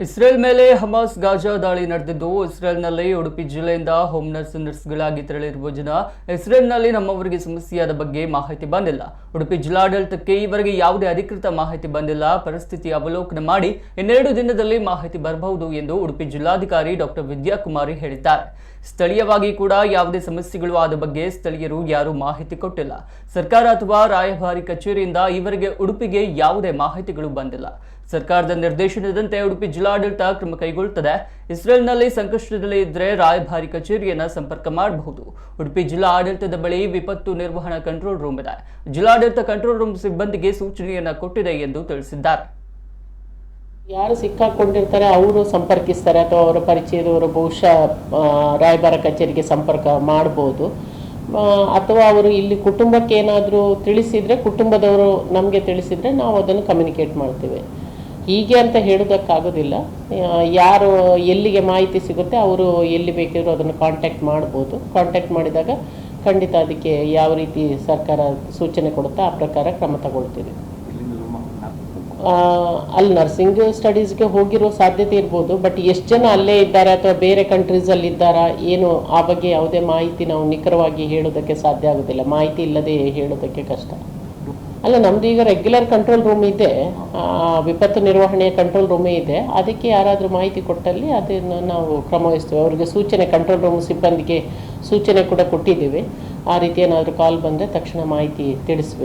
Israel ಮೇಲೆ Hamas Gaza ದಾಳಿ ನಡೆದಿದ್ದು ಇಸ್ರೇಲ್ನಲ್ಲಿ ಉಡುಪಿ ಜಿಲ್ಲೆಯಿಂದ ಹೋಮ್ ನರ್ಸ್ಗಳಾಗಿ ತೆರಳಿರುವ ಜನ ಇಸ್ರೇಲ್ನಲ್ಲಿ ನಮ್ಮವರಿಗೆ ಸಮಸ್ಯೆಯಾದ ಬಗ್ಗೆ ಮಾಹಿತಿ ಬಂದಿಲ್ಲ. ಉಡುಪಿ ಜಿಲ್ಲಾಡಳಿತಕ್ಕೆ ಈವರೆಗೆ ಯಾವುದೇ ಅಧಿಕೃತ ಮಾಹಿತಿ ಬಂದಿಲ್ಲ. ಪರಿಸ್ಥಿತಿ ಅವಲೋಕನ ಮಾಡಿ ಇನ್ನೆರಡು ದಿನದಲ್ಲಿ ಮಾಹಿತಿ ಬರಬಹುದು ಎಂದು ಉಡುಪಿ ಜಿಲ್ಲಾಧಿಕಾರಿ ಡಾಕ್ಟರ್ ವಿದ್ಯಾಕುಮಾರಿ ಹೇಳಿದ್ದಾರೆ. ಸ್ಥಳೀಯವಾಗಿ ಕೂಡ ಯಾವುದೇ ಸಮಸ್ಯೆಗಳು ಆದ ಬಗ್ಗೆ ಸ್ಥಳೀಯರು ಯಾರೂ ಮಾಹಿತಿ ಕೊಟ್ಟಿಲ್ಲ. ಸರ್ಕಾರ ಅಥವಾ ರಾಯಭಾರಿ ಕಚೇರಿಯಿಂದ ಈವರೆಗೆ ಉಡುಪಿಗೆ ಯಾವುದೇ ಮಾಹಿತಿಗಳು ಬಂದಿಲ್ಲ. ಸರ್ಕಾರದ ನಿರ್ದೇಶನದಂತೆ ಉಡುಪಿ ಜಿಲ್ಲಾಡಳಿತ ಕ್ರಮ ಕೈಗೊಳ್ಳುತ್ತದೆ. ಇಸ್ರೇಲ್ನಲ್ಲಿ ಸಂಕಷ್ಟದಲ್ಲಿ ಇದ್ದರೆ ರಾಯಭಾರಿ ಕಚೇರಿಯನ್ನು ಸಂಪರ್ಕ ಮಾಡಬಹುದು. ಉಡುಪಿ ಜಿಲ್ಲಾ ಆಡಳಿತದ ಬಳಿ ವಿಪತ್ತು ನಿರ್ವಹಣಾ ಕಂಟ್ರೋಲ್ ರೂಮ್ ಇದೆ. ಜಿಲ್ಲಾಡಳಿತ ಕಂಟ್ರೋಲ್ ರೂಮ್ ಸಿಬ್ಬಂದಿಗೆ ಸೂಚನೆಯನ್ನು ಕೊಟ್ಟಿದೆ ಎಂದು ತಿಳಿಸಿದ್ದಾರೆ. ಯಾರು ಸಿಕ್ಕಾಕೊಂಡಿರ್ತಾರೆ ಅವರು ಸಂಪರ್ಕಿಸ್ತಾರೆ ಅಥವಾ ಅವರ ಪರಿಚಯದವರು ಬಹುಶಃ ರಾಯಭಾರ ಕಚೇರಿಗೆ ಸಂಪರ್ಕ ಮಾಡ್ಬೋದು. ಅಥವಾ ಅವರು ಇಲ್ಲಿ ಕುಟುಂಬಕ್ಕೆ ಏನಾದರೂ ತಿಳಿಸಿದರೆ ಕುಟುಂಬದವರು ನಮಗೆ ತಿಳಿಸಿದರೆ ನಾವು ಅದನ್ನು ಕಮ್ಯುನಿಕೇಟ್ ಮಾಡ್ತೇವೆ. ಹೀಗೆ ಅಂತ ಹೇಳೋದಕ್ಕಾಗೋದಿಲ್ಲ. ಯಾರು ಎಲ್ಲಿಗೆ ಮಾಹಿತಿ ಸಿಗುತ್ತೆ ಅವರು ಎಲ್ಲಿ ಬೇಕಿದ್ರೂ ಅದನ್ನು ಕಾಂಟ್ಯಾಕ್ಟ್ ಮಾಡ್ಬೋದು. ಕಾಂಟ್ಯಾಕ್ಟ್ ಮಾಡಿದಾಗ ಖಂಡಿತ ಅದಕ್ಕೆ ಯಾವ ರೀತಿ ಸರ್ಕಾರ ಸೂಚನೆ ಕೊಡುತ್ತಾ ಆ ಪ್ರಕಾರ ಕ್ರಮ ತಗೊಳ್ತೀವಿ. ಅಲ್ಲಿ ನರ್ಸಿಂಗ್ ಸ್ಟಡೀಸ್ಗೆ ಹೋಗಿರೋ ಸಾಧ್ಯತೆ ಇರ್ಬೋದು, ಬಟ್ ಎಷ್ಟು ಜನ ಅಲ್ಲೇ ಇದ್ದಾರೆ ಅಥವಾ ಬೇರೆ ಕಂಟ್ರೀಸಲ್ಲಿ ಇದ್ದಾರಾ ಏನು ಆ ಬಗ್ಗೆ ಯಾವುದೇ ಮಾಹಿತಿ ನಾವು ನಿಖರವಾಗಿ ಹೇಳೋದಕ್ಕೆ ಸಾಧ್ಯ ಆಗೋದಿಲ್ಲ. ಮಾಹಿತಿ ಇಲ್ಲದೆ ಹೇಳೋದಕ್ಕೆ ಕಷ್ಟ. ಅಲ್ಲ, ನಮ್ಮದು ಈಗ ರೆಗ್ಯುಲರ್ ಕಂಟ್ರೋಲ್ ರೂಮ್ ಇದೆ, ವಿಪತ್ತು ನಿರ್ವಹಣೆಯ ಕಂಟ್ರೋಲ್ ರೂಮೇ ಇದೆ. ಅದಕ್ಕೆ ಯಾರಾದರೂ ಮಾಹಿತಿ ಕೊಟ್ಟಲ್ಲಿ ಅದನ್ನು ನಾವು ಕ್ರಮ ವಹಿಸ್ತೇವೆ. ಅವರಿಗೆ ಸೂಚನೆ, ಕಂಟ್ರೋಲ್ ರೂಮ್ ಸಿಬ್ಬಂದಿಗೆ ಸೂಚನೆ ಕೂಡ ಕೊಟ್ಟಿದ್ದೀವಿ. ಆ ರೀತಿ ಏನಾದರೂ ಕಾಲ್ ಬಂದರೆ ತಕ್ಷಣ ಮಾಹಿತಿ ತಿಳಿಸ್ಬೇಕು.